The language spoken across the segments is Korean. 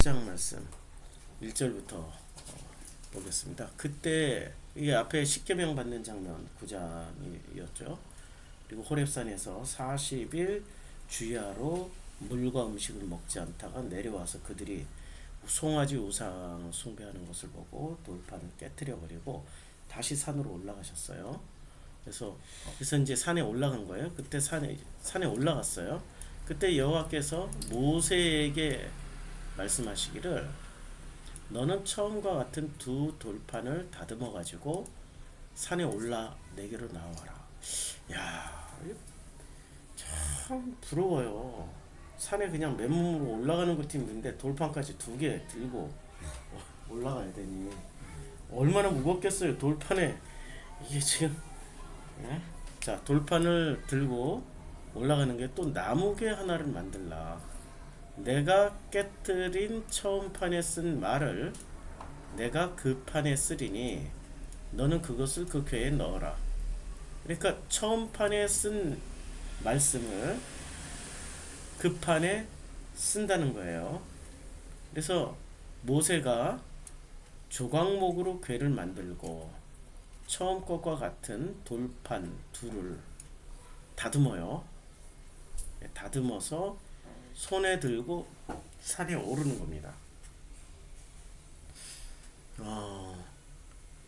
장 말씀 1절부터 보겠습니다. 그때 이게 앞에 십계명 받는 장면 9장이었죠. 그리고 호렙산에서 40일 주야로 물과 음식을 먹지 않다가 내려와서 그들이 송아지 우상 숭배하는 것을 보고 돌판을 깨뜨려 버리고 다시 산으로 올라가셨어요. 그래서 이제 산에 올라간 거예요. 그때 산에 올라갔어요. 그때 여호와께서 모세에게 말씀하시기를 너는 처음과 같은 두 돌판을 다듬어 가지고 산에 올라 내게로 나와라. 야, 참 부러워요. 산에 그냥 맨몸으로 올라가는 것도 힘든데 돌판까지 두 개 들고 올라가야 되니 얼마나 무겁겠어요. 돌판에 이게 지금 자, 돌판을 들고 올라가는 게 또 나무개 하나를 만들라. 내가 깨뜨린 처음 판에 쓴 말을 내가 그 판에 쓰리니 너는 그것을 그 궤에 넣어라. 그러니까 처음 판에 쓴 말씀을 그 판에 쓴다는 거예요. 그래서 모세가 조각목으로 궤를 만들고 처음 것과 같은 돌판 둘을 다듬어요. 다듬어서 손에 들고 산에 오르는 겁니다.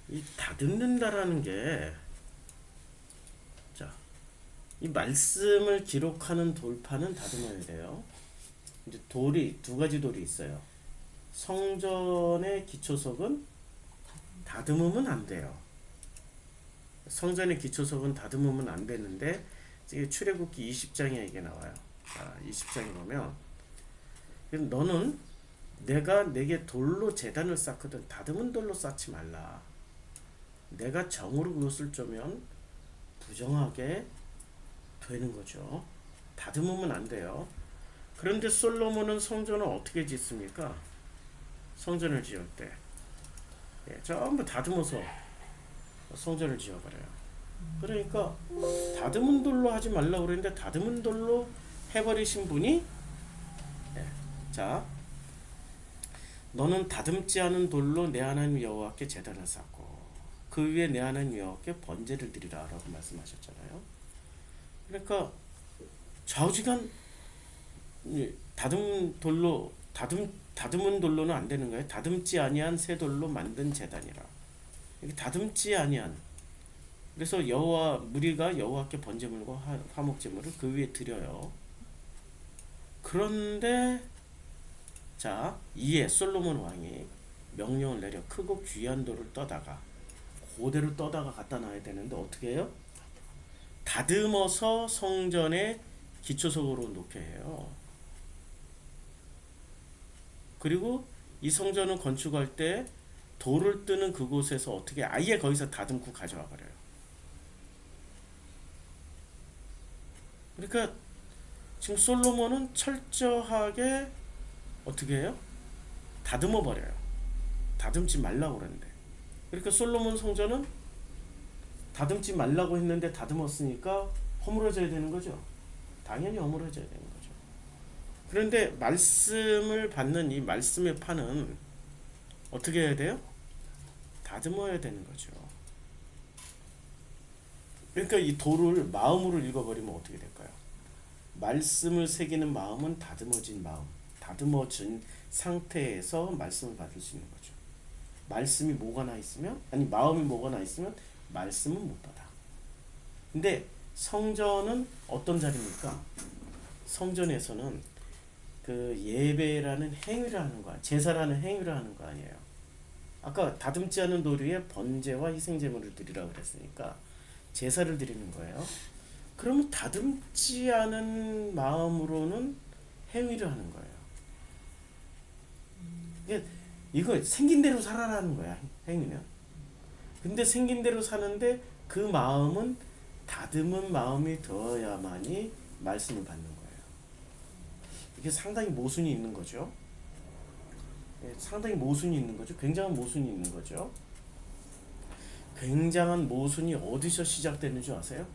이 다듬는다라는 게, 자, 이 말씀을 기록하는 돌판은 다듬어야 돼요. 이제 돌이 두 가지 돌이 있어요. 성전의 기초석은 다듬으면 안 돼요. 성전의 기초석은 다듬으면 안 되는데, 이게 출애굽기 20장에 이게 나와요. 20장에 보면 너는 내가 내게 돌로 제단을 쌓거든 다듬은 돌로 쌓지 말라. 내가 정으로 그것을 쪼면 부정하게 되는 거죠. 다듬으면 안 돼요. 그런데 솔로몬은 성전을 어떻게 짓습니까? 성전을 지을 때 전부 다듬어서 성전을 지어버려요. 그러니까 다듬은 돌로 하지 말라고 그랬는데 다듬은 돌로 해버리신 분이 자, 너는 다듬지 않은 돌로 내 하나님 여호와께 제단을 쌓고 그 위에 내 하나님 여호와께 번제를 드리라 라고 말씀하셨잖아요. 그러니까 좌우지간 다듬은 돌로는 안 되는 거예요. 다듬지 아니한 새 돌로 만든 제단이라. 이게 다듬지 아니한, 그래서 무리가 여호와께 번제물과 화목제물을 그 위에 드려요. 그런데 자, 이에 솔로몬 왕이 명령을 내려 크고 귀한 돌을 떠다가 그대로 떠다가 갖다 놔야 되는데 어떻게 해요? 다듬어서 성전의 기초석으로 놓게 해요. 그리고 이 성전을 건축할 때 돌을 뜨는 그곳에서 어떻게 아예 거기서 다듬고 가져와 버려요. 그러니까 지금 솔로몬은 철저하게 어떻게 해요? 다듬어 버려요. 다듬지 말라고 그러는데. 그러니까 솔로몬 성전은 다듬지 말라고 했는데 다듬었으니까 허물어져야 되는 거죠. 당연히 허물어져야 되는 거죠. 그런데 말씀을 받는 이 말씀의 판은 어떻게 해야 돼요? 다듬어야 되는 거죠. 그러니까 이 돌을 마음으로 읽어버리면 어떻게 될까요? 말씀을 새기는 마음은 다듬어진 마음, 다듬어진 상태에서 말씀을 받을 수 있는 거죠. 말씀이 뭐가 나 있으면, 아니 마음이 뭐가 나 있으면 말씀은 못 받아. 근데 성전은 어떤 자리입니까? 성전에서는 그 예배라는 행위를 하는 거야. 제사라는 행위를 하는 거 아니에요. 아까 다듬지 않은 돌 위에 번제와 희생제물을 드리라 그랬으니까 제사를 드리는 거예요. 그러면 다듬지 않은 마음으로는 행위를 하는 거예요. 이거 생긴 대로 살아라는 거야, 행위는. 근데 생긴 대로 사는데 그 마음은 다듬은 마음이 되어야만이 말씀을 받는 거예요. 이게 상당히 모순이 있는 거죠. 상당히 모순이 있는 거죠. 굉장한 모순이 있는 거죠. 굉장한 모순이 어디서 시작되는 줄 아세요?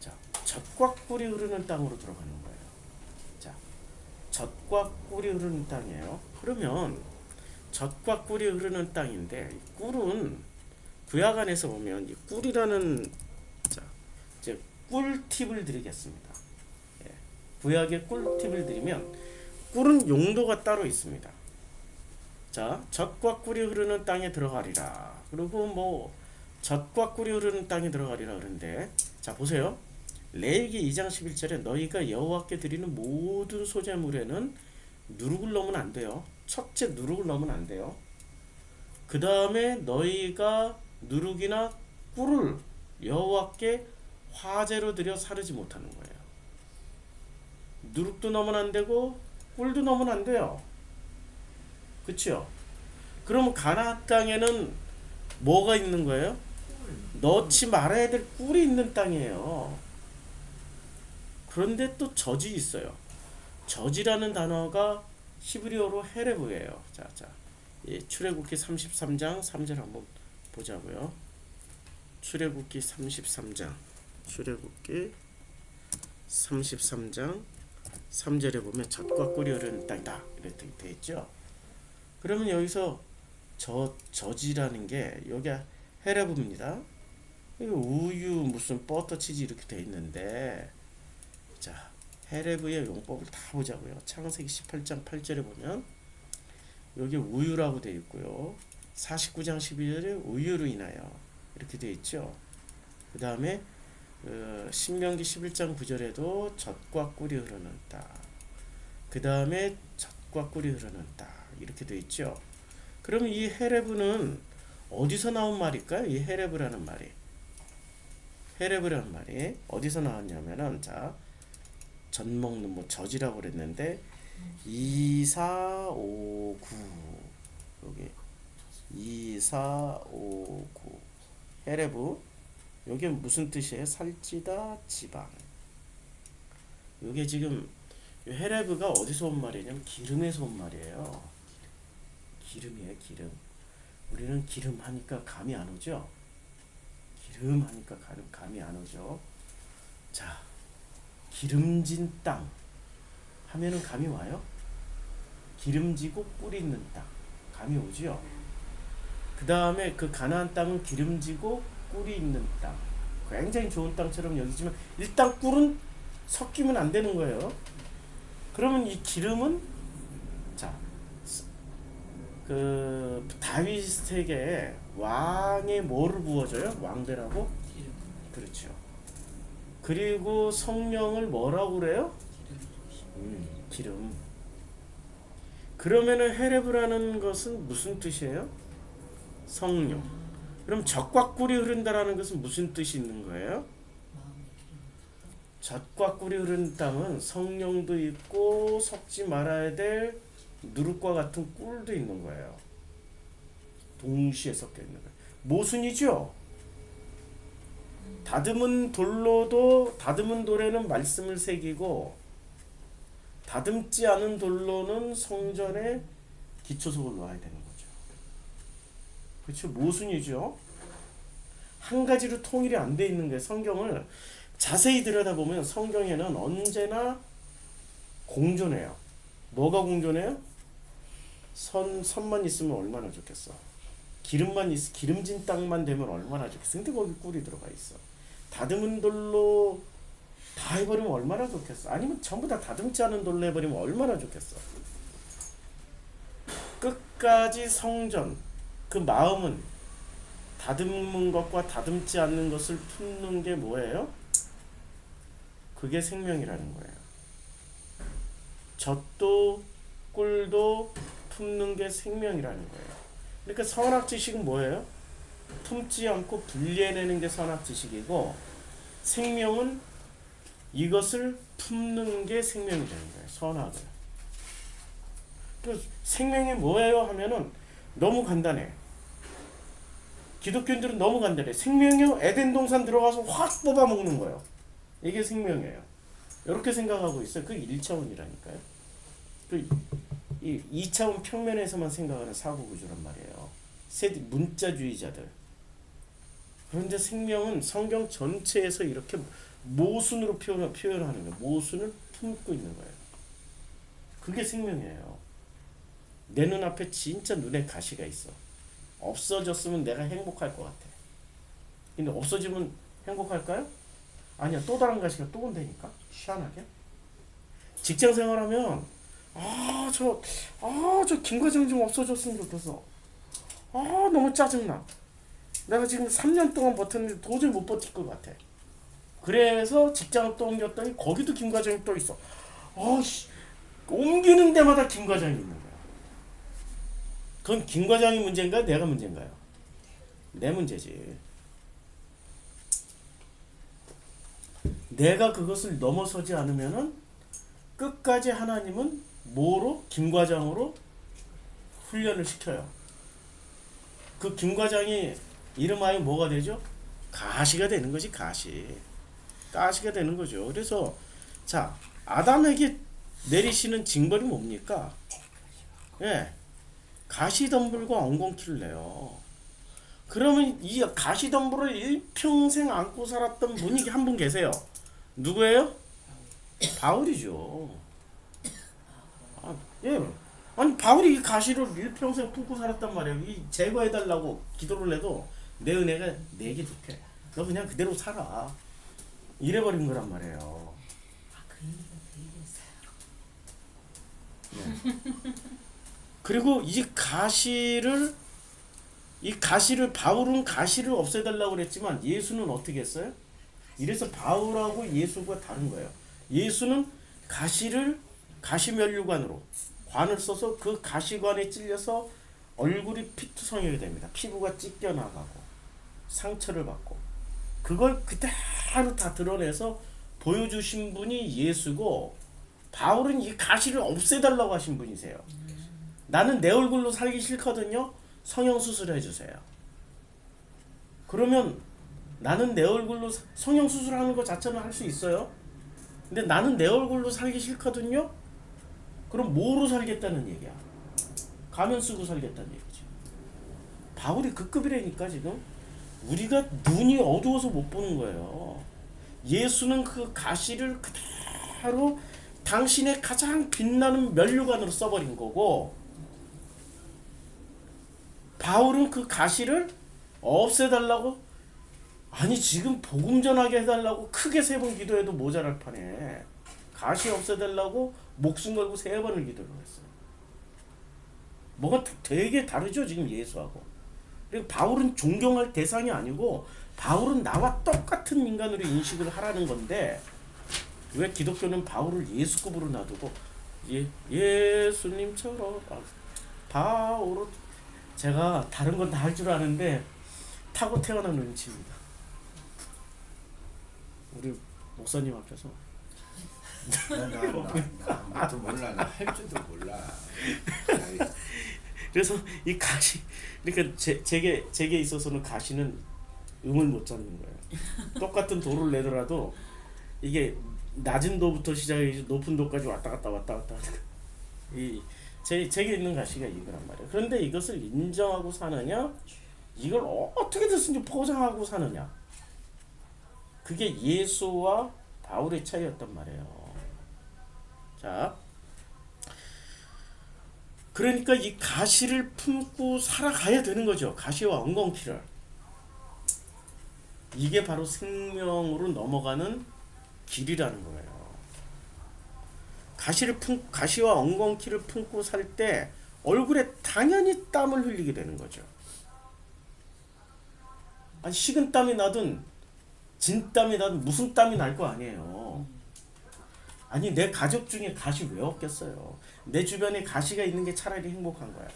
자, 젖과 꿀이 흐르는 땅으로 들어가는 거예요. 자, 젖과 꿀이 흐르는 땅이에요. 그러면 젖과 꿀이 흐르는 땅인데 꿀은 구약 안에서 보면 이 꿀이라는 자 이제 꿀팁을 드리겠습니다. 예, 구약의 꿀팁을 드리면 꿀은 용도가 따로 있습니다. 자, 젖과 꿀이 흐르는 땅에 들어가리라. 그리고 뭐 젖과 꿀이 흐르는 땅에 들어가리라 그러는데 자 보세요. 레위기 2장 11절에 너희가 여호와께 드리는 모든 소재물에는 누룩을 넣으면 안 돼요. 첫째 누룩을 넣으면 안 돼요. 그 다음에 너희가 누룩이나 꿀을 여호와께 화제로 드려 사르지 못하는 거예요. 누룩도 넣으면 안 되고 꿀도 넣으면 안 돼요. 그렇죠? 그럼 가나안 땅에는 뭐가 있는 거예요? 넣지 말아야 될 꿀이 있는 땅이에요. 그런데 또 젖이 있어요. 젖이라는 단어가 히브리어로 헤레브예요. 자, 예, 출애굽기 33장 3절 한번 보자고요. 출애굽기 33장 3절에 보면 젖과 꿀이 흐르는 땅이다 이렇게 되어 있죠. 그러면 여기서 젖이라는 게 여기 헤레브입니다. 우유 무슨 버터 치즈 이렇게 되어 있는데 자 헤레브의 용법을 다 보자고요. 창세기 18장 8절에 보면 여기 우유라고 되어 있고요. 49장 12절에 우유로 인하여 이렇게 되어 있죠. 그 다음에 신명기 11장 9절에도 젖과 꿀이 흐르는 땅. 그 다음에 젖과 꿀이 흐르는 땅 이렇게 되어 있죠. 그럼 이 헤레브는 어디서 나온 말일까요? 이 헤레브라는 말이 어디서 나왔냐면은 자 젖 먹는 뭐 젖이라고 그랬는데 2459 여기 2459 헤레브 여기 무슨 뜻이에요? 살찌다 지방. 이게 지금 헤레브가 어디서 온 말이냐면 기름에서 온 말이에요. 기름이에요, 기름. 우리는 기름 하니까 감이 안 오죠? 기름 하니까 감이 안 오죠? 자, 기름진 땅 하면은 감이 와요? 기름지고 꿀이 있는 땅 감이 오죠? 그 다음에 그 가나안 땅은 기름지고 꿀이 있는 땅 굉장히 좋은 땅처럼 여기지만 일단 꿀은 섞이면 안 되는 거예요. 그러면 이 기름은 자 그 다윗에게 왕의 뭐를 부어줘요? 왕대라고? 그렇죠. 그리고 성령을 뭐라고 그래요? 기름. 그러면은 헤레브라는 것은 무슨 뜻이에요? 성령. 그럼 젖과 꿀이 흐른다라는 것은 무슨 뜻이 있는 거예요? 젖과 꿀이 흐르는 땅은 성령도 있고 섞지 말아야 될 누룩과 같은 꿀도 있는 거예요. 동시에 섞여 있는 거예요. 모순이죠. 다듬은 돌에는 말씀을 새기고 다듬지 않은 돌로는 성전에 기초석을 놓아야 되는 거죠. 그렇죠? 모순이죠. 한 가지로 통일이 안 돼 있는 거예요. 성경을 자세히 들여다보면 성경에는 언제나 공존해요. 뭐가 공존해요? 선만 있으면 얼마나 좋겠어. 기름진 땅만 되면 얼마나 좋겠어. 근데 거기 꿀이 들어가 있어. 다듬은 돌로 다 해버리면 얼마나 좋겠어. 아니면 전부 다 다듬지 않은 돌로 해버리면 얼마나 좋겠어. 끝까지 성전 그 마음은 다듬는 것과 다듬지 않는 것을 품는 게 뭐예요? 그게 생명이라는 거예요. 젖도 꿀도 품는 게 생명이라는 거예요. 그러니까 선악 지식은 뭐예요? 품지 않고 분리해내는 게 선악 지식이고 생명은 이것을 품는 게 생명이 되는 거예요. 선악을. 그 생명이 뭐예요? 하면은 너무 간단해. 기독교인들은 너무 간단해. 생명이 에덴 동산 들어가서 확 뽑아 먹는 거예요. 이게 생명이에요. 이렇게 생각하고 있어요. 그게 1차원이라니까요. 그 2차원 평면에서만 생각하는 사고구조란 말이에요. 문자주의자들. 그런데 생명은 성경 전체에서 이렇게 모순으로 표현하는 거예요. 모순을 품고 있는 거예요. 그게 생명이에요. 내 눈앞에 진짜 눈에 가시가 있어. 없어졌으면 내가 행복할 것 같아. 근데 없어지면 행복할까요? 아니야. 또 다른 가시가 또 온다니까. 희한하게. 직장 생활하면 저 김 과장 좀 없어졌으면 좋겠어. 너무 짜증나. 내가 지금 3년 동안 버텼는데 도저히 못 버틸 것 같아. 그래서 직장을 또 옮겼더니 거기도 김 과장이 또 있어. 옮기는 데마다 김 과장이 있는 거야. 그건 김 과장이 문제인가요? 내가 문제인가요? 내 문제지. 내가 그것을 넘어서지 않으면은 끝까지 하나님은 뭐로? 김 과장으로 훈련을 시켜요. 그 김 과장이 이름하여 뭐가 되죠? 가시가 되는 거지. 가시가 되는 거죠. 그래서 자, 아담에게 내리시는 징벌이 뭡니까? 예, 가시덤불과 엉겅퀴를 내요. 그러면 이 가시덤불을 일평생 안고 살았던 분이 한 분 계세요. 누구예요? 바울이죠. 예. 아니 바울이 이 가시를 일평생 품고 살았단 말이에요. 이 제거해달라고 기도를 해도 내 은혜가 내게 좋대. 너 그냥 그대로 살아. 이래버린 거란 말이에요. 네. 그리고 이 가시를 바울은 가시를 없애달라고 그랬지만 예수는 어떻게 했어요? 이래서 바울하고 예수가 다른 거예요. 예수는 가시면류관으로 관을 써서 그 가시관에 찔려서 얼굴이 피투성이게 됩니다. 피부가 찢겨나가고 상처를 받고 그걸 그대로 다 드러내서 보여주신 분이 예수고, 바울은 이 가시를 없애달라고 하신 분이세요. 나는 내 얼굴로 살기 싫거든요. 성형수술 해주세요. 그러면 나는 내 얼굴로 성형수술하는 것 자체는 할 수 있어요. 근데 나는 내 얼굴로 살기 싫거든요. 그럼 뭐로 살겠다는 얘기야? 가면 쓰고 살겠다는 얘기지. 바울이 그 급이라니까 지금. 우리가 눈이 어두워서 못 보는 거예요. 예수는 그 가시를 그대로 당신의 가장 빛나는 면류관으로 써버린 거고, 바울은 그 가시를 없애달라고, 아니 지금 복음 전하게 해달라고 크게 3번 기도해도 모자랄 판에 가시 없애달라고 목숨 걸고 3번을 기도를 했어요. 뭐가 되게 다르죠 지금 예수하고. 그리고 바울은 존경할 대상이 아니고 바울은 나와 똑같은 인간으로 인식을 하라는 건데, 왜 기독교는 바울을 예수급으로 놔두고 예수님처럼 바울은, 제가 다른 건 다 할 줄 아는데 타고 태어난 운치입니다. 우리 목사님 앞에서 나도 몰라. 나 할 줄도 몰라. 그래서 이 가시, 그러니까 제게 있어서는 가시는 음을 못 잡는 거예요. 똑같은 도를 내더라도 이게 낮은 도부터 시작해서 높은 도까지 왔다 갔다 제게 있는 가시가 이거란 말이에요. 그런데 이것을 인정하고 사느냐, 이걸 어떻게 됐든지 포장하고 사느냐, 그게 예수와 바울의 차이였단 말이에요. 자, 그러니까 이 가시를 품고 살아가야 되는 거죠. 가시와 엉겅퀴를. 이게 바로 생명으로 넘어가는 길이라는 거예요. 가시와 엉겅퀴를 품고 살 때 얼굴에 당연히 땀을 흘리게 되는 거죠. 아니 식은 땀이 나든 진땀이 나든 무슨 땀이 날 거 아니에요. 아니 내 가족 중에 가시 왜 없겠어요. 내 주변에 가시가 있는 게 차라리 행복한 거야.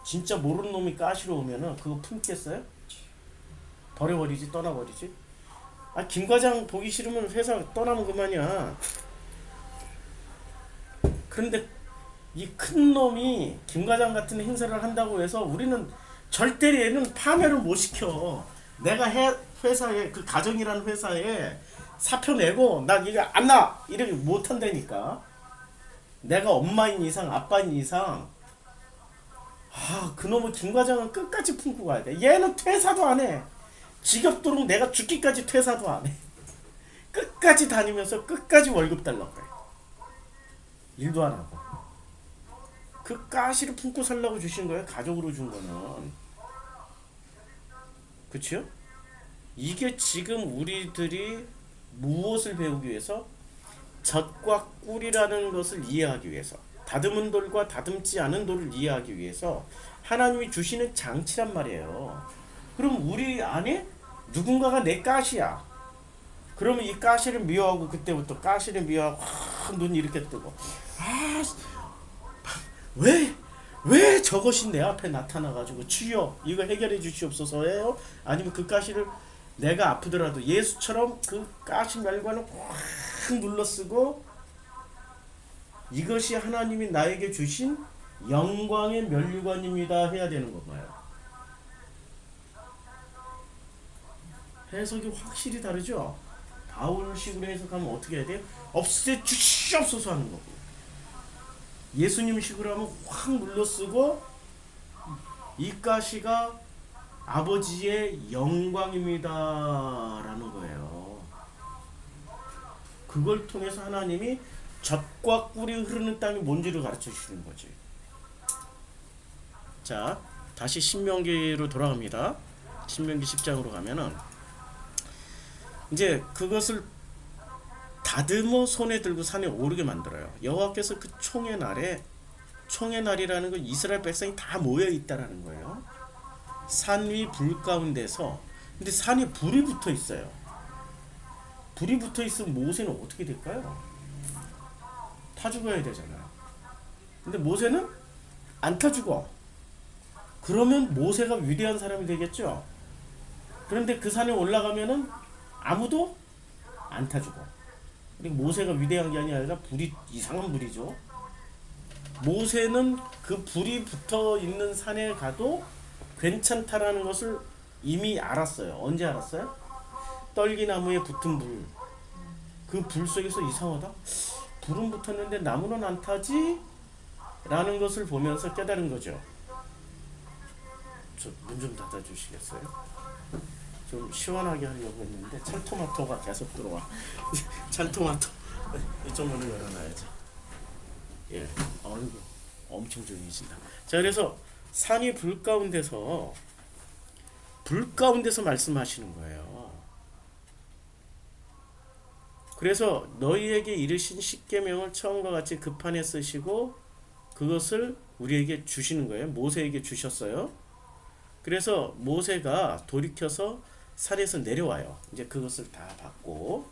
진짜 모르는 놈이 가시로 오면은 그거 품겠어요? 버려버리지, 떠나버리지. 김 과장 보기 싫으면 회사 떠나면 그만이야. 그런데 이 큰 놈이 김 과장 같은 행사를 한다고 해서 우리는 절대 얘는 파멸을 못 시켜. 내가 회사에, 그 가정이라는 회사에 사표 내고 나 이거 안 나! 이렇게 못 한다니까. 내가 엄마인 이상, 아빠인 이상, 그놈의 김 과장은 끝까지 품고 가야 돼. 얘는 퇴사도 안 해. 지겹도록 내가 죽기까지 퇴사도 안 해. 끝까지 다니면서 끝까지 월급 달라고 해. 일도 안 하고. 그 가시를 품고 살라고 주신 거예요. 가족으로 준 거는. 그렇죠? 이게 지금 우리들이 무엇을 배우기 위해서? 젖과 꿀이라는 것을 이해하기 위해서, 다듬은 돌과 다듬지 않은 돌을 이해하기 위해서 하나님이 주시는 장치란 말이에요. 그럼 우리 안에 누군가가 내 가시야. 그러면 이 가시를 미워하고, 그때부터 가시를 미워하고 눈이 이렇게 뜨고, 왜 저것이 내 앞에 나타나가지고 주여 이거 해결해 주시옵소서예요? 아니면 그 가시를 내가 아프더라도 예수처럼 그 가시 멸관을 확 눌러쓰고, 이것이 하나님이 나에게 주신 영광의 면류관입니다 해야 되는 건가요? 해석이 확실히 다르죠? 바울식으로 해석하면 어떻게 해야 돼요? 없애 주시옵소서 하는 거고, 예수님식으로 하면 확 눌러쓰고, 이 가시가 아버지의 영광입니다 라는 거예요. 그걸 통해서 하나님이 젖과 꿀이 흐르는 땅이 뭔지를 가르쳐 주시는 거지. 자, 다시 신명기로 돌아갑니다. 신명기 10장으로 가면은 이제 그것을 다듬어 손에 들고 산에 오르게 만들어요. 여호와께서 그 총의 날이라는 건 이스라엘 백성이 다 모여 있다라는 거예요. 산 위 불 가운데서. 근데 산에 불이 붙어 있어요. 불이 붙어 있으면 모세는 어떻게 될까요? 타 죽어야 되잖아요. 근데 모세는 안 타 죽어. 그러면 모세가 위대한 사람이 되겠죠. 그런데 그 산에 올라가면은 아무도 안 타 죽어. 그리고 모세가 위대한 게 아니라 불이 이상한 불이죠. 모세는 그 불이 붙어 있는 산에 가도 괜찮다라는 것을 이미 알았어요. 언제 알았어요? 떨기나무에 붙은 불. 그 불 속에서 이상하다. 불은 붙었는데 나무는 안 타지? 라는 것을 보면서 깨달은 거죠. 저 문 좀 닫아 주시겠어요? 좀 시원하게 하려고 했는데 찰토마토가 계속 들어와. 찰토마토 이쪽으로 열어놔야지. 예, 어이구 엄청 조용해진다. 자, 그래서 산이 불 가운데서 말씀하시는 거예요. 그래서 너희에게 이르신 십계명을 처음과 같이 급판에 쓰시고 그것을 우리에게 주시는 거예요. 모세에게 주셨어요. 그래서 모세가 돌이켜서 산에서 내려와요. 이제 그것을 다 받고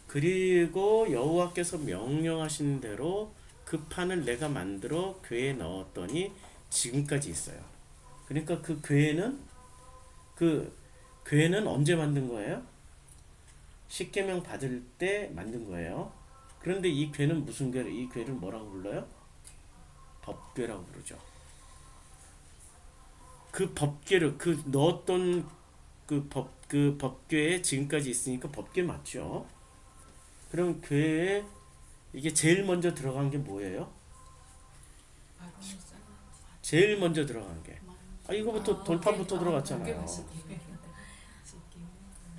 그리고 여호와께서 명령하신 대로 그 판을 내가 만들어 궤에 넣었더니 지금까지 있어요. 그러니까 그 궤는 언제 만든 거예요? 십계명 받을 때 만든 거예요. 그런데 이 궤는 무슨 궤를? 이 궤를 뭐라고 불러요? 법궤라고 부르죠. 그 법궤를 넣었던 그 법궤에 지금까지 있으니까 법궤 맞죠? 그럼 궤에 이게 제일 먼저 들어간 게 뭐예요? 제일 먼저 들어간 게. 이거부터 돌판부터 들어갔잖아요.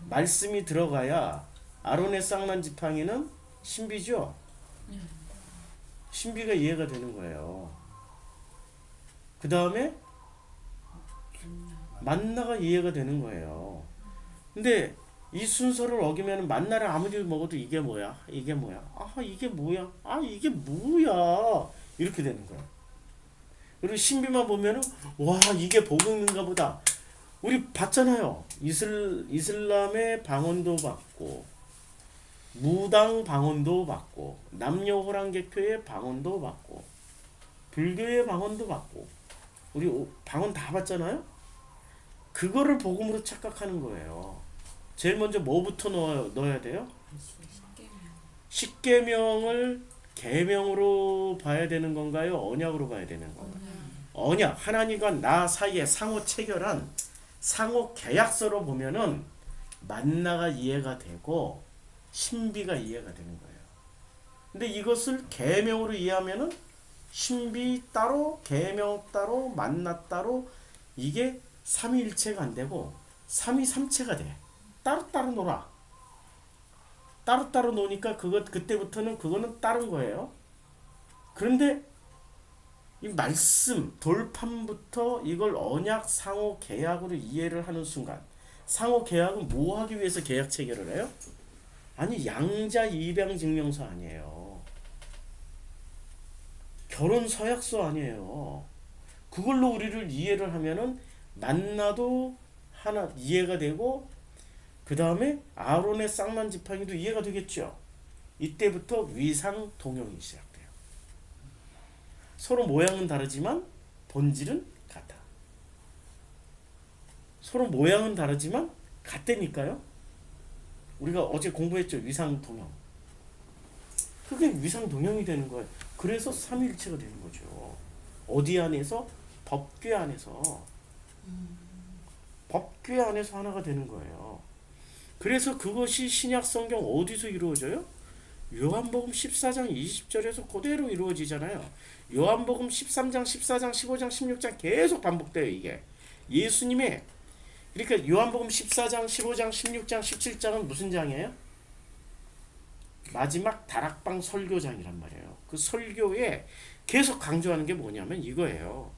말씀이 들어가야 아론의 쌍난 지팡이는 신비죠? 신비가 이해가 되는 거예요. 그 다음에 만나가 이해가 되는 거예요. 근데 이 순서를 어기면 만나를 아무리 먹어도 이게 뭐야? 이게 뭐야? 이게 뭐야? 이게 뭐야? 이렇게 되는 거야. 그리고 신비만 보면은 와, 이게 복음인가 보다. 우리 봤잖아요. 이슬람의 방언도 받고 무당 방언도 받고 남녀 호랑객교의 방언도 받고 불교의 방언도 받고 우리 방언 다 받잖아요. 그거를 복음으로 착각하는 거예요. 제일 먼저 뭐부터 넣어야 돼요? 십계명을 계명으로 봐야 되는 건가요? 언약으로 봐야 되는 건가요? 언약. 하나님과 나 사이에 상호 체결한 상호 계약서로 보면은 만나가 이해가 되고 신비가 이해가 되는 거예요. 근데 이것을 계명으로 이해하면은 신비 따로, 계명 따로, 만나 따로, 이게 삼위일체가 안 되고 삼위삼체가 돼. 따로따로 놀아. 따로따로 노니까 그때부터는 그거는 다른 거예요. 그런데 이 말씀 돌판부터 이걸 언약 상호 계약으로 이해를 하는 순간, 상호 계약은 뭐 하기 위해서 계약 체결을 해요? 아니, 양자 입양 증명서 아니에요. 결혼 서약서 아니에요. 그걸로 우리를 이해를 하면은 만나도 하나 이해가 되고, 그 다음에 아론의 쌍난 지팡이도 이해가 되겠죠. 이때부터 위상 동형이 시작돼요. 서로 모양은 다르지만 본질은 같아. 서로 모양은 다르지만 같다니까요. 우리가 어제 공부했죠. 위상 동형. 그게 위상 동형이 되는 거예요. 그래서 삼위일체가 되는 거죠. 어디 안에서? 법궤 안에서. 법궤 안에서 하나가 되는 거예요. 그래서 그것이 신약 성경 어디서 이루어져요? 요한복음 14장 20절에서 그대로 이루어지잖아요. 요한복음 13장, 14장, 15장, 16장 계속 반복돼요, 이게. 예수님의, 그러니까 요한복음 14장, 15장, 16장, 17장은 무슨 장이에요? 마지막 다락방 설교장이란 말이에요. 그 설교에 계속 강조하는 게 뭐냐면 이거예요.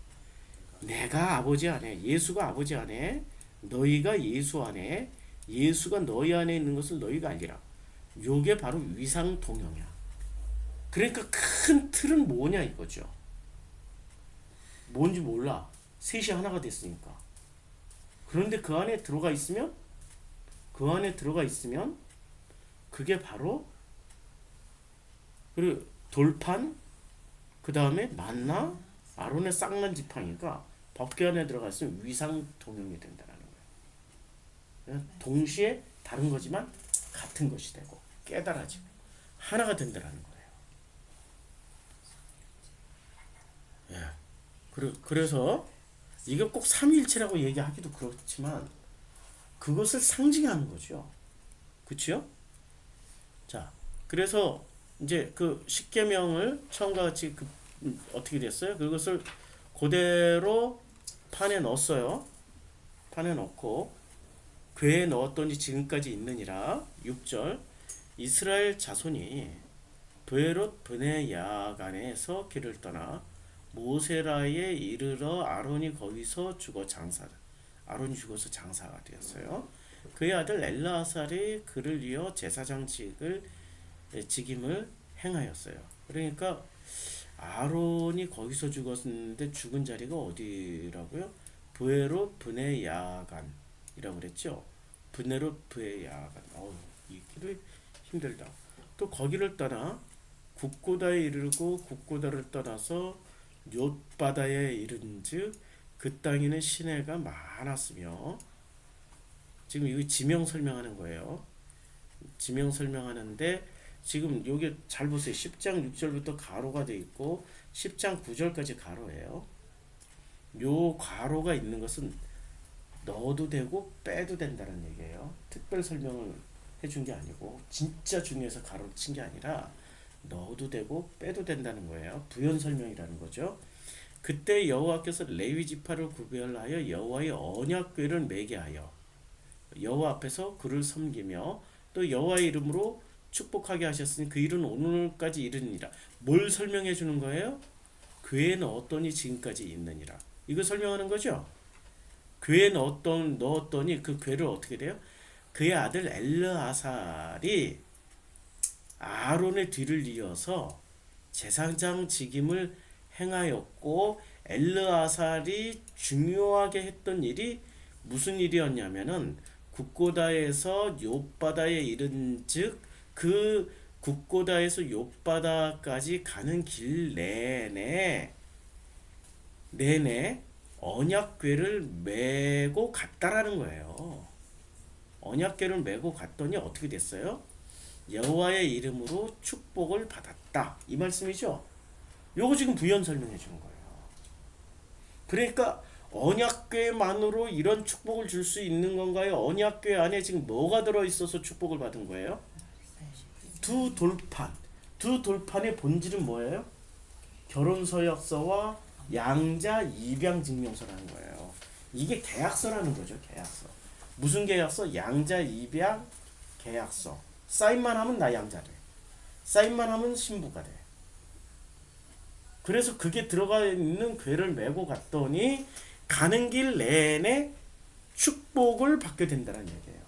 내가 아버지 안에, 예수가 아버지 안에, 너희가 예수 안에, 예수가 너희 안에 있는 것을 너희가 알리라. 요게 바로 위상 동형이야. 그러니까 큰 틀은 뭐냐 이거죠. 뭔지 몰라. 셋이 하나가 됐으니까. 그런데 그 안에 들어가 있으면, 그게 바로 그 돌판, 그 다음에 만나, 아론의 쌍난 지팡이가 법궤 안에 들어가 있으면 위상 동형이 된다는 거예요. 동시에 다른 거지만 같은 것이 되고 깨달아지고 하나가 된다는 거예요. 예. 그래서 이게 꼭 삼위일체라고 얘기하기도 그렇지만 그것을 상징하는 거죠. 그렇죠? 자, 그래서 이제 그 십계명을 처음과 같이 어떻게 됐어요? 그것을 그대로 판에 넣었어요. 판에 넣고 궤에 넣었더니 지금까지 있느니라. 6절 이스라엘 자손이 브에롯 브네 야간에서 길을 떠나 모세라에 이르러 아론이 죽어서 장사가 되었어요. 그의 아들 엘라살이 그를 이어 직임을 행하였어요. 그러니까 아론이 거기서 죽었는데 죽은 자리가 어디라고요? 브에롯 브네 야간이라고 그랬죠. 브네롯 브네 야간. 읽기도 힘들다. 또 거기를 떠나 국고다에 이르고 국고다를 떠나서 욤바다에 이른즉 그 땅에는 시내가 많았으며, 지금 이거 지명 설명하는 거예요. 지명 설명하는데 지금 요게 잘 보세요. 10장 6절부터 가로가 돼 있고 10장 9절까지 가로예요. 요 가로가 있는 것은 넣어도 되고 빼도 된다는 얘기예요. 특별 설명을 해준 게 아니고 진짜 중요해서 가로를 친 게 아니라 넣어도 되고 빼도 된다는 거예요. 부연 설명이라는 거죠. 그때 여호와께서 레위 지파를 구별하여 여호와의 언약궤를 매게 하여 여호와 앞에서 그를 섬기며 또 여호와의 이름으로 축복하게 하셨으니 그 일은 오늘까지 이르니라. 뭘 설명해 주는 거예요? 궤에 넣었더니 지금까지 있느니라. 이거 설명하는 거죠. 궤에 넣었더니 그 궤를 어떻게 돼요? 그의 아들 엘르아살이 아론의 뒤를 이어서 제사장 직임을 행하였고, 엘르아살이 중요하게 했던 일이 무슨 일이었냐면은 국고다에서 욤바다에 이른즉 그 국고다에서 욤바다까지 가는 길 내내 언약궤를 메고 갔다라는 거예요. 언약궤를 메고 갔더니 어떻게 됐어요? 여호와의 이름으로 축복을 받았다. 이 말씀이죠. 요거 지금 부연 설명해 주는 거예요. 그러니까 언약궤만으로 이런 축복을 줄 수 있는 건가요? 언약궤 안에 지금 뭐가 들어있어서 축복을 받은 거예요? 두 돌판의 본질은 뭐예요? 결혼서약서와 양자 입양 증명서라는 거예요. 이게 계약서라는 거죠. 계약서. 무슨 계약서? 양자 입양 계약서. 사인만 하면 나 양자 돼. 사인만 하면 신부가 돼. 그래서 그게 들어가 있는 궤를 메고 갔더니 가는 길 내내 축복을 받게 된다는 얘기예요.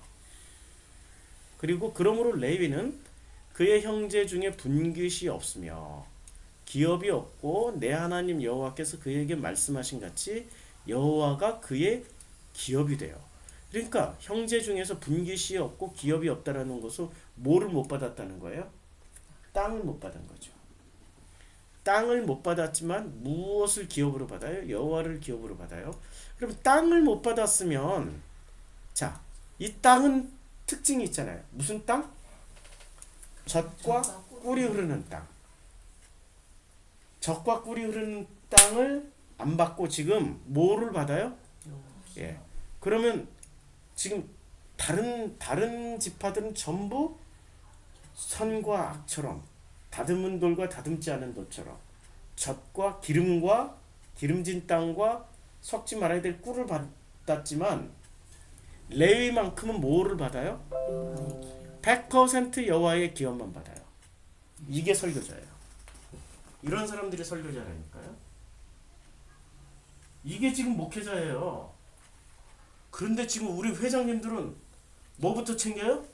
그리고 그러므로 레위는 그의 형제 중에 분깃이 없으며 기업이 없고 내 하나님 여호와께서 그에게 말씀하신 같이 여호와가 그의 기업이 돼요. 그러니까 형제 중에서 분깃이 없고 기업이 없다라는 것은 뭐를 못 받았다는 거예요? 땅을 못 받은 거죠. 땅을 못 받았지만 무엇을 기업으로 받아요? 여호와를 기업으로 받아요. 그럼 땅을 못 받았으면 자, 이 땅은 특징이 있잖아요. 무슨 땅? 젖과 꿀이 흐르는 땅. 젖과 꿀이 흐르는 땅을 안 받고 지금 뭐를 받아요? 예. 그러면 지금 다른 지파들은 전부 선과 악처럼 다듬은 돌과 다듬지 않은 돌처럼 젖과 기름과 기름진 땅과 섞지 말아야 될 꿀을 받았지만 레위만큼은 뭐를 받아요? 100% 여호와의 기업만 받아요. 이게 설교자예요. 이런 사람들이 설교자라니까요. 이게 지금 목회자예요. 그런데 지금 우리 회장님들은 뭐부터 챙겨요?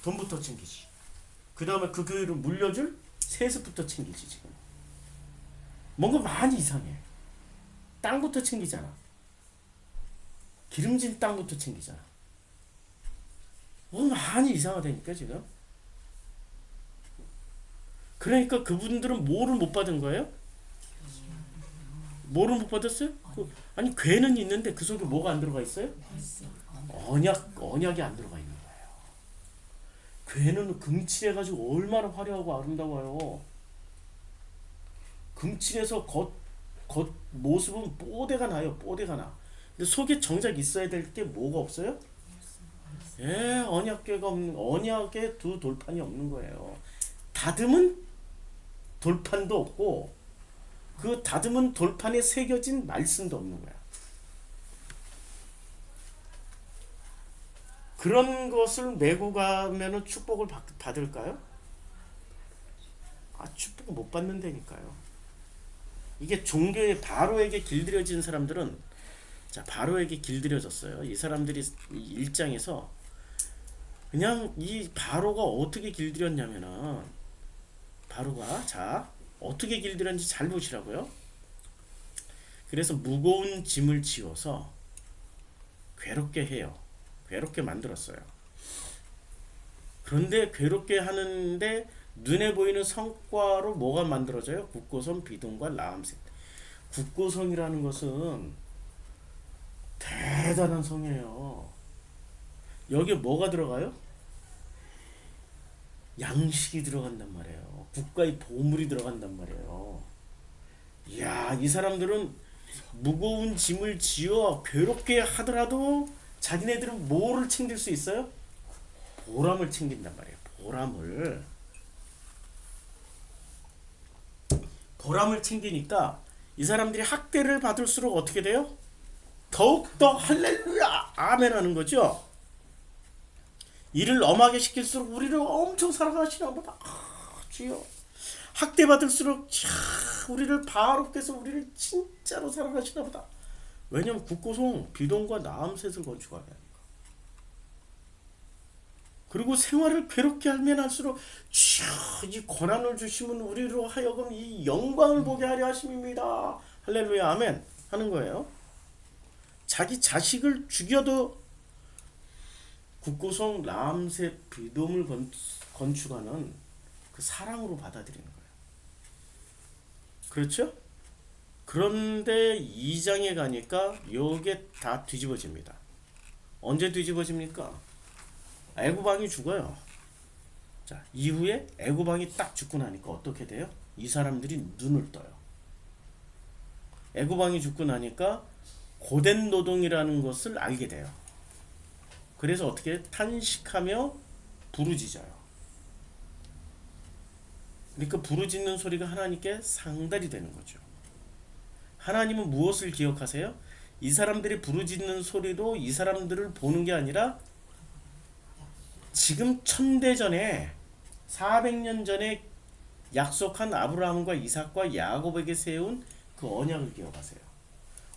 돈부터 챙기지. 그 다음에 그 교회를 물려줄 세습부터 챙기지. 지금 뭔가 많이 이상해. 땅부터 챙기잖아. 기름진 땅부터 챙기잖아. 뭔가 많이 이상하다니까 지금. 그러니까 그분들은 뭐를 못 받은 거예요? 뭐를 못 받았어요? 아니 괴는 있는데 그 속에 뭐가 안 들어가 있어요? 언약이 안 들어가 있는 거예요. 괴는 금칠해가지고 얼마나 화려하고 아름다워요. 금칠해서 겉 모습은 뽀대가 나요. 뽀대가 나. 근데 속에 정작 있어야 될 게 뭐가 없어요? 예, 언약궤가 없는, 언약의 두 돌판이 없는 거예요. 다듬은 돌판도 없고 그 다듬은 돌판에 새겨진 말씀도 없는 거야. 그런 것을 메고 가면은 축복을 받을까요? 축복 못 받는다니까요. 이게 종교의 바로에게 길들여진 사람들은 자 바로에게 길들여졌어요. 이 사람들이 일장에서 그냥 이 바로가 어떻게 길들였냐면은 바로가 자 어떻게 길들였는지 잘 보시라고요. 그래서 무거운 짐을 지어서 괴롭게 해요. 괴롭게 만들었어요. 그런데 괴롭게 하는데 눈에 보이는 성과로 뭐가 만들어져요? 국고성, 비동과 라암셋. 국고성이라는 것은 대단한 성이에요. 여기에 뭐가 들어가요? 양식이 들어간단 말이에요. 국가의 보물이 들어간단 말이에요. 이야, 이 사람들은 무거운 짐을 지어 괴롭게 하더라도 자기네들은 뭐를 챙길 수 있어요? 보람을 챙긴단 말이에요. 보람을 챙기니까 이 사람들이 학대를 받을수록 어떻게 돼요? 더욱더 할렐루야 아멘 하는 거죠. 이를 엄하게 시킬수록 우리를 엄청 사랑하시나 보다. 주여. 학대받을수록 우리를 바롭게 해서 우리를 진짜로 사랑하시나 보다. 왜냐면 국고성 비동과 나암셋을 건축하게 하니까. 그리고 생활을 괴롭게 하면 할수록 이 권한을 주시면 우리로 하여금 이 영광을 보게 하려 하심입니다. 할렐루야 아멘 하는 거예요. 자기 자식을 죽여도 국고성 라암셋 비돔을 건축하는 그 사랑으로 받아들이는 거예요. 그렇죠? 그런데 2장에 가니까 요게 다 뒤집어집니다. 언제 뒤집어집니까? 애굽왕이 죽어요. 자, 이후에 애굽왕이 딱 죽고 나니까 어떻게 돼요? 이 사람들이 눈을 떠요. 애굽왕이 죽고 나니까 고된 노동이라는 것을 알게 돼요. 그래서 어떻게 탄식하며 부르짖어요. 그러니까 부르짖는 소리가 하나님께 상달이 되는 거죠. 하나님은 무엇을 기억하세요? 이 사람들이 부르짖는 소리도 이 사람들을 보는 게 아니라 지금 1000대 전에 400년 전에 약속한 아브라함과 이삭과 야곱에게 세운 그 언약을 기억하세요.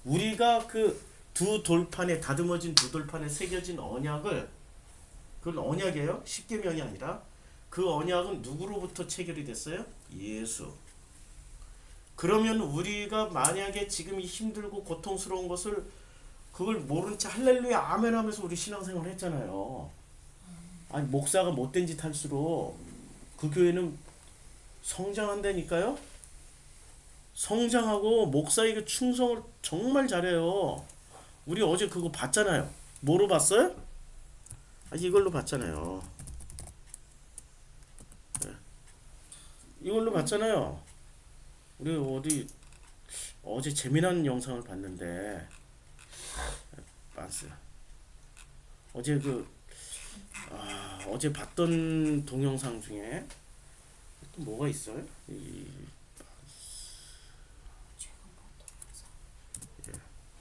우리가 그 두 돌판에 다듬어진 두 돌판에 새겨진 언약을 그건 언약이에요. 십계명이 아니라 그 언약은 누구로부터 체결이 됐어요? 예수. 그러면 우리가 만약에 지금 이 힘들고 고통스러운 것을 그걸 모른 채 할렐루야 아멘 하면서 우리 신앙생활 했잖아요. 아니 목사가 못된 짓 할수록 그 교회는 성장한다니까요. 성장하고 목사에게 충성을 정말 잘해요. 우리 어제 그거 봤잖아요. 뭐로 봤어요? 아, 이걸로 봤잖아요. 네. 이걸로 봤잖아요. 우리 어제 재미난 영상을 봤는데 봤어요. 어제 어제 봤던 동영상 중에 또 뭐가 있어요?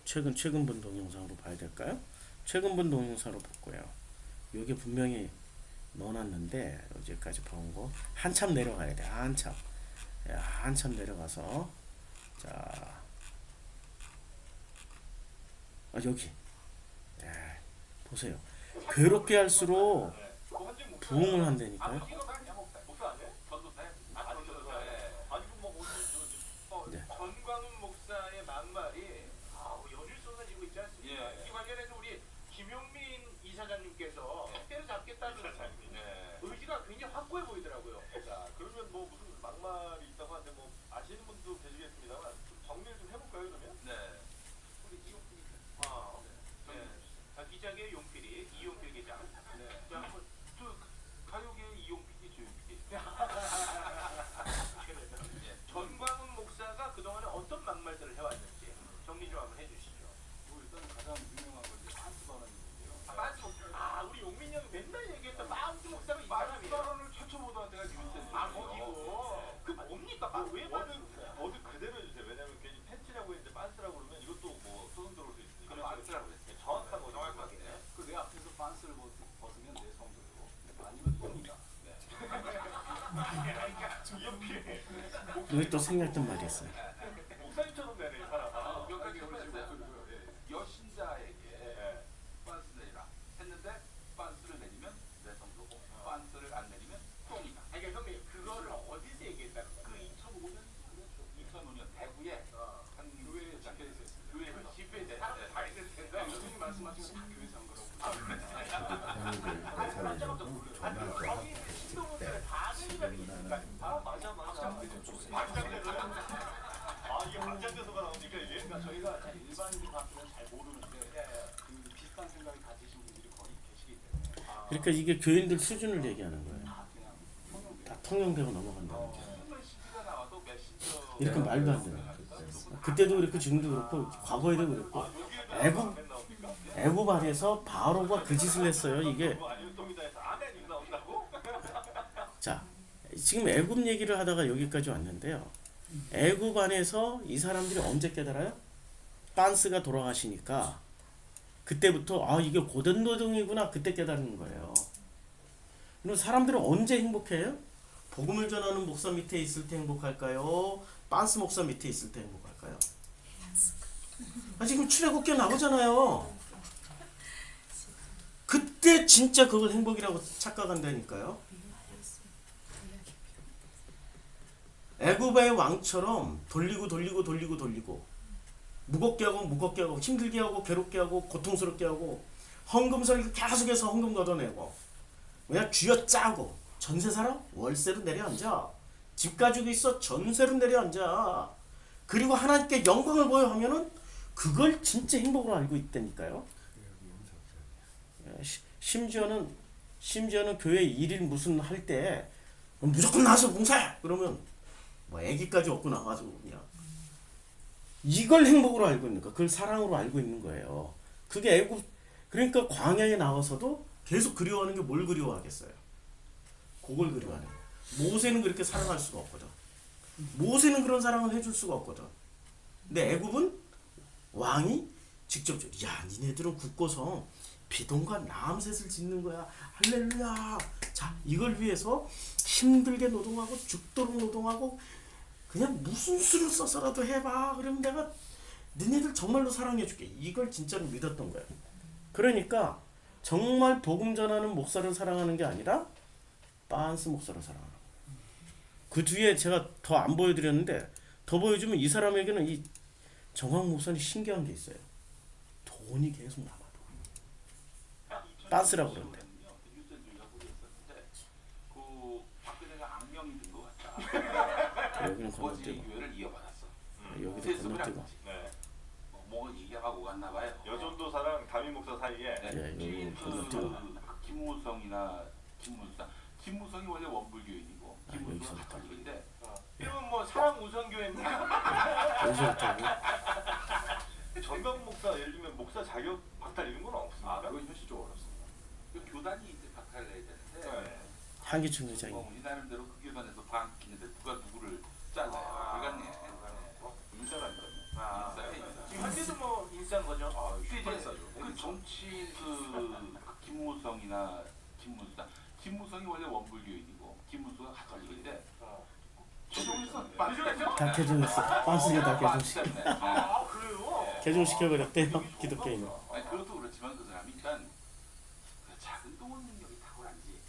최근 본 동영상으로 봐야 될까요? 최근 본 동영상으로 볼 거예요. 이게 분명히 넣어놨는데 어제까지 본 거 한참 내려가야 돼. 한참 내려가서 자 여기 보세요. 괴롭게 할수록 부흥을 한다니까요. 네. 전광훈 목사의 막말이 연일 쏟아지고 있지 않습니까? 이 관련해서 우리 김용민 이사장님께서 때려잡겠다는 의지가 굉장히 확고해 보이더라고요. 자, 그러면 뭐 무슨 막말이 있다고 하는데 뭐 아시는 분도 계시겠습니다만 좀 정리를 좀 해볼까요 그러면? 네. 우리 이용필 기자계 용필이 이용필 기자. 네. 자, 한번 가요계 이용필이 조용필이. 전광훈 목사가 그동안에 어떤 막말들을 해왔는지 정리 좀 한번 해주시죠. 일단 가장 유명한 건 이제 반스 발언인데요. 우리 용민 형이 맨날 얘기했던 마운트 목사가 이 반스 사람이에요. 발언을 최초 보도한 때가 뉴스에서. 거기고. 그 뭡니까? 왜 어느 그대로 해주세요. 왜냐면 괜히 팬티라고 했는데 반스라고 그러면 이것도 뭐 소송 들어올 수 있으니까. 반스라고 했어요. 정확하게. 그 내 앞에서 반스를 벗으면 내 성도고 아니면 똥이다. 여기 또 생략된 말이 있어요. 목사님처럼 되네 이 사람. 명확하게 오시고 여신자에게 빤스 내리라 했는데 빤스를 내리면 내 성도고 빤스를 안 내리면 똥이다. 그러니까 형님 그거를 어디서 얘기했다는 거야? 그 2005년 2005년 대구에 한 교회에 집회 있었습니다. 교회 그 집회에 사람 다 있을 텐데 교수님 말씀하신 건 다 교회에서 한 거라고 거기 신동훈의 반응이라는 게 있으니까 맞아. 이게 박장대소가 나오니까 이게. 그러니까 저희가 일반인 밖에는 잘 모르는데 그 비슷한 생각을 가지신 분들이 거의 계시기 때문에 그러니까 이게 교인들 수준을 얘기하는 거예요. 다 그냥 통용 다 통용되고 넘어간다는 게. 정말 CD가 나와도 메신저 이렇게 말도 안 돼요. 그때도 그렇고 지금도 그렇고 과거에도 그랬고 애굽 안에서 바로가 그 짓을 했어요. 이게 아니면 똥이다에서 아멘이 나온다고? 자 지금 애굽 얘기를 하다가 여기까지 왔는데요. 애굽 안에서 이 사람들이 언제 깨달아요? 빤스가 돌아가시니까 그때부터 이게 고된 노동이구나 그때 깨달은 거예요. 그럼 사람들은 언제 행복해요? 복음을 전하는 목사 밑에 있을 때 행복할까요? 빤스 목사 밑에 있을 때 행복할까요? 지금 출애굽기 나오잖아요. 그때 진짜 그걸 행복이라고 착각한다니까요. 애굽의 왕처럼 돌리고 무겁게 하고 힘들게 하고 괴롭게 하고 고통스럽게 하고 헌금서를 계속해서 헌금 걷어내고 그냥 쥐어짜고 전세 살아? 월세로 내려앉아. 집 가지고 있어? 전세로 내려앉아. 그리고 하나님께 영광을 보여 하면은 그걸 진짜 행복으로 알고 있다니까요. 심지어는 교회 일일 무슨 할 때 무조건 나와서 봉사해! 그러면 뭐 애기까지 얻고 나가지고 그냥 이걸 행복으로 알고 있는 거, 그걸 사랑으로 알고 있는 거예요. 그게 애굽 그러니까 광야에 나와서도 계속 그리워하는 게 뭘 그리워하겠어요? 그걸 그리워하는 거예요. 모세는 그렇게 사랑할 수가 없거든. 모세는 그런 사랑을 해줄 수가 없거든. 근데 애굽은 왕이 직접적으로 야 니네들은 굳고서 비동과 남셋을 짓는 거야. 할렐루야. 자, 이걸 위해서 힘들게 노동하고 죽도록 노동하고 그냥 무슨 수를 써서라도 해봐. 그러면 내가 너네들 정말로 사랑해줄게. 이걸 진짜로 믿었던 거야. 그러니까 정말 복음 전하는 목사를 사랑하는 게 아니라 빤스 목사를 사랑하는 거야. 그 뒤에 제가 더 안 보여드렸는데 더 보여주면 이 사람에게는 이 정황 목사님 신기한 게 있어요. 돈이 계속 남아. 빤스라고 그러는데. 뉴스에 우리가 보였었는데 그 박근혜가 악명이 든 것 같다. 여기는 버지 건너뛰고 교회를 이어받았어. 여기도 세습을 한 건너뛰고. 거지. 네. 뭐 얘기하고 갔나 봐요. 여전도사랑 담임 목사 사이에 네. 예, 여기 건너뛰고. 김무성이나 김무성이 원래 원불교인이고 김무성은 여기서부터. 가톨릭인데 이건 뭐 사랑 우선 교회입니까? 여기서부터 하고. 전강 목사 예를 들면 목사 자격 박탈 이런 건 없습니까? 그건 현실적으로 어렵습니다. 그 교단이 이제 박탈을 해야 되는데 네. 한기춘 회장이. 우리 나름대로 그 교단에서 방기는데 누가 누구를 잘라요. 불가능해. 인사라니까요. 인사야 인사. 지금 현재도 뭐 인싸인 거죠. 슈퍼인사죠. 그 정치인 그 김무성이나 김무성이 원래 원불교인이고 김무성은 가톨릭인데 최종에서 다 개종했어. 빤스가 다 개종시켜. 아 그래요? 개종시켜버렸대요. 기독교인. 아니 그것도 그렇지만 그 사람이 일단 그 작은 동원 능력이 탁월한지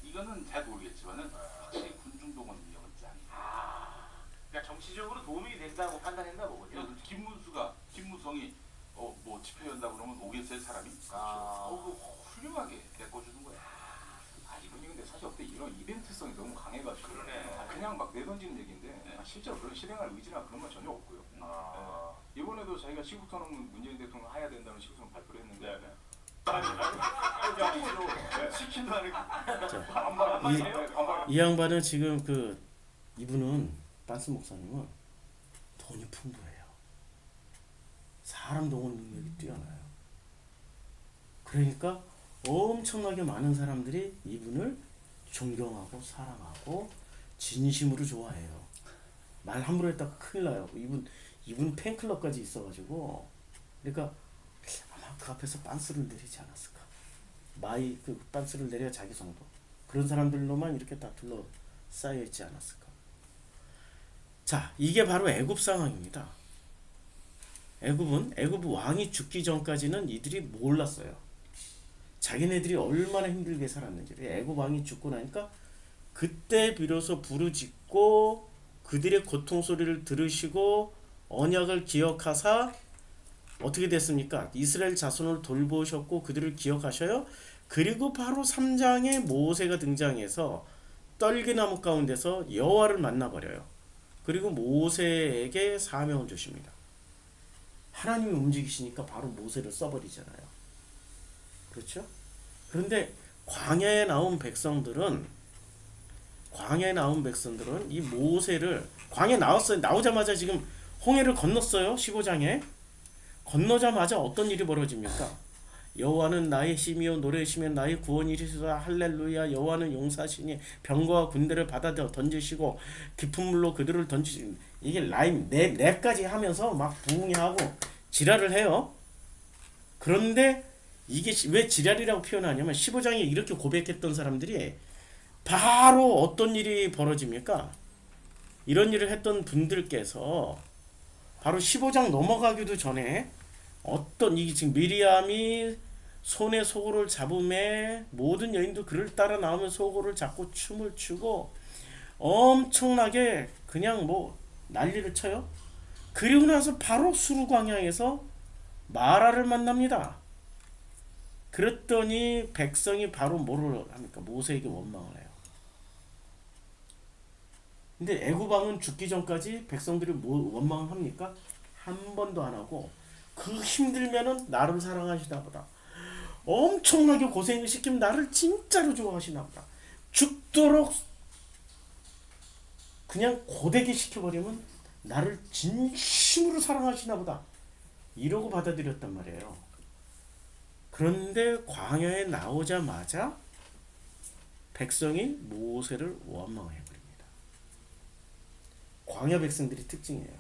이거는 잘 모르겠지만은 확실히 군중 동원 능력은 짱이야. 그러니까 정치적으로 도움이 된다고 판단했나 보군요. 김무성이 뭐 집회 연다 그러면 오겠어요 사람이? 그 훌륭하게 메꿔주는 거야. 이분이 근데 사실 어때 이런 이벤트성이 너무 강해가지고 그러네. 그냥 막 내던지는 얘기인데 실제로 그런 실행할 의지나 그런 건 전혀 없고요. 네. 이번에도 자기가 시국선언 문재인 대통령 해야 된다는 시국선언 발표를 했는데 시킨다 하는 이 양반은 지금 이분은 빤스 목사님은 돈이 풍부해요. 사람 동원 능력이 뛰어나요. 그러니까 엄청나게 많은 사람들이 이분을 존경하고 사랑하고 진심으로 좋아해요. 말 함부로 했다가 큰일 나요. 이분 팬클럽까지 있어가지고 그러니까 아마 그 앞에서 빤스를 내리지 않았을까. 그 빤스를 내려 자기 성도 그런 사람들로만 이렇게 다 둘러싸여 있지 않았을까. 자, 이게 바로 애굽 상황입니다. 애굽 왕이 죽기 전까지는 이들이 몰랐어요. 자기네들이 얼마나 힘들게 살았는지를. 애굽 왕이 죽고 나니까 그때 비로소 부르짖고 그들의 고통 소리를 들으시고 언약을 기억하사 어떻게 됐습니까? 이스라엘 자손을 돌보셨고 그들을 기억하셔요. 그리고 바로 3장에 모세가 등장해서 떨기나무 가운데서 여호와를 만나버려요. 그리고 모세에게 사명을 주십니다. 하나님이 움직이시니까 바로 모세를 써버리잖아요. 그렇죠? 그런데 광야에 나온 백성들은 이 모세를 광야에 나왔어요. 나오자마자 지금 홍해를 건넜어요. 15장에 건너자마자 어떤 일이 벌어집니까? 여호와는 나의 힘이요 노래의 힘이요 나의 구원이시다 할렐루야. 여호와는 용사시니 병거와 군대를 받아 던지시고 깊은 물로 그들을 던지시. 이게 라임 랩까지 하면서 막 부흥하고 지랄을 해요. 그런데 이게 왜 지랄이라고 표현하냐면 15장에 이렇게 고백했던 사람들이 바로 어떤 일이 벌어집니까? 이런 일을 했던 분들께서 바로 15장 넘어가기도 전에 이게 지금 미리암이 손에 소고를 잡음에 모든 여인도 그를 따라 나오면 소고를 잡고 춤을 추고 엄청나게 그냥 뭐 난리를 쳐요. 그리고 나서 바로 수르광야에서 마라를 만납니다. 그랬더니 백성이 바로 뭐를 합니까? 모세에게 원망을 해요. 근데 애굽 왕은 죽기 전까지 백성들이 뭐 원망을 합니까? 한 번도 안 하고 그 힘들면은 나를 사랑하시나 보다. 엄청나게 고생을 시키면 나를 진짜로 좋아하시나 보다. 죽도록 그냥 고되게 시켜버리면 나를 진심으로 사랑하시나 보다. 이러고 받아들였단 말이에요. 그런데 광야에 나오자마자 백성이 모세를 원망해버립니다. 광야 백성들이 특징이에요.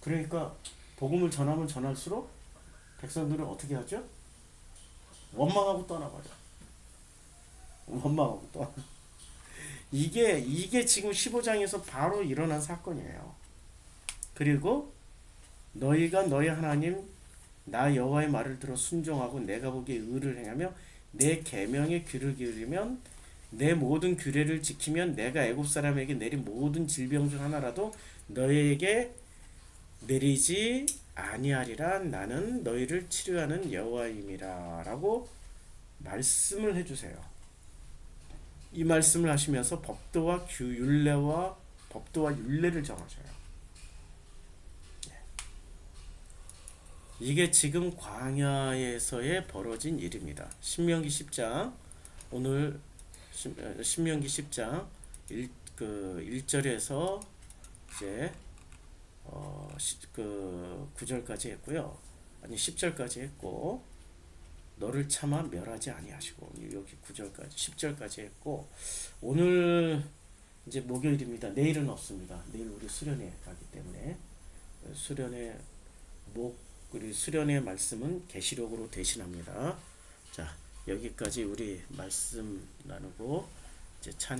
그러니까 복음을 전하면 전할수록 백성들은 어떻게 하죠? 원망하고 떠나버려. 원망하고 떠나. 이게 지금 15장에서 바로 일어난 사건이에요. 그리고 너희가 너희 하나님 나 여호와의 말을 들어 순종하고 내가 보기에 의를 행하며 내 계명에 귀를 기울이면 내 모든 규례를 지키면 내가 애굽 사람에게 내린 모든 질병 중 하나라도 너희에게 내리지 아니하리라. 나는 너희를 치료하는 여호와임이라라고 말씀을 해주세요. 이 말씀을 하시면서 법도와 율례를 정하셔요. 이게 지금 광야에서의 벌어진 일입니다. 신명기 10장 오늘 신명기 10장 1절에서 이제 9절까지 했고요. 아니 10절까지 했고 너를 차마 멸하지 아니하시고 여기 9절까지 10절까지 했고 오늘 이제 목요일입니다. 내일은 없습니다. 내일 우리 수련회 가기 때문에 우리 수련회 말씀은 계시록으로 대신합니다. 자, 여기까지 우리 말씀 나누고 이제 찬양